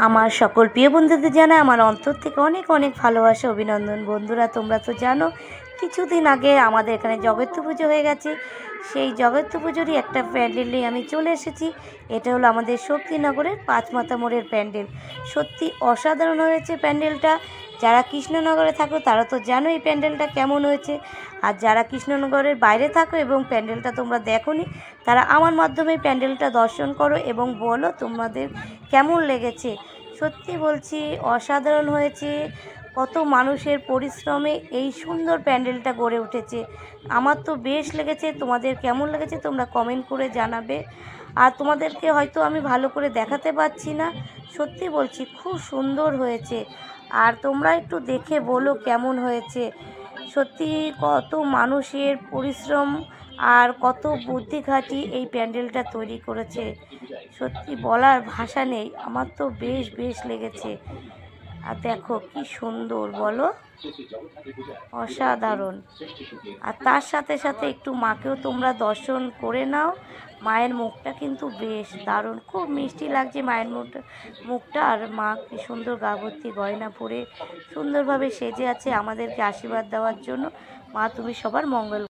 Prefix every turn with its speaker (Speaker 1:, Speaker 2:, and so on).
Speaker 1: আমার সকল প্রিয় বন্ধুদের জানাই আমার অন্তর থেকে অনেক অনেক ভালোবাসা অভিনন্দন। বন্ধুরা, তোমরা তো জানো কিছুদিন আগে আমাদের এখানে জগদ্ধাত্রী পুজো হয়ে গেছে। সেই জগদ্ধাত্রী পুজোরই একটা প্যান্ডেলে আমি চলে এসেছি। এটা হলো আমাদের শক্তিনগরের পাঁচমাথা মোড়ের প্যান্ডেল। সত্যি অসাধারণ হয়েছে প্যান্ডেলটা। যারা কৃষ্ণনগরে থাকো তারা তো জানো এই প্যান্ডেলটা কেমন হয়েছে, আর যারা কৃষ্ণনগরের বাইরে থাকো এবং প্যান্ডেলটা তোমরা দেখোনি তারা আমার মাধ্যমে প্যান্ডেলটা দর্শন করো এবং বলো তোমাদের কেমন লেগেছে। সত্যি বলছি অসাধারণ হয়েছে। কত মানুষের পরিশ্রমে এই সুন্দর প্যান্ডেলটা গড়ে উঠেছে। আমার তো বেশ লেগেছে। তোমাদের কেমন লেগেছে তোমরা কমেন্ট করে জানাবে। আর তোমাদেরকে হয়তো আমি ভালো করে দেখাতে পারছি না, সত্যি বলছি খুব সুন্দর হয়েছে। আর তোমরা একটু দেখে বলো কেমন হয়েছে। সত্যি কত মানুষের পরিশ্রম আর কত বুদ্ধি খাটিয়ে এই প্যান্ডেলটা তৈরি করেছে, সত্যি বলার ভাষা নেই। আমার তো বেশ বেশ লেগেছে। আর দেখো কি সুন্দর, বলো, অসাধারণ। আর তার সাথে সাথে একটু মাকেও তোমরা দর্শন করে নাও। মায়ের মুখটা কিন্তু বেশ দারুণ, খুব মিষ্টি লাগছে মায়ের মুখটা। আর মা কি সুন্দর গা ভর্তি গয়না পরে সুন্দরভাবে সেজে আছে আমাদেরকে আশীর্বাদ দেওয়ার জন্য। মা তুমি সবার মঙ্গল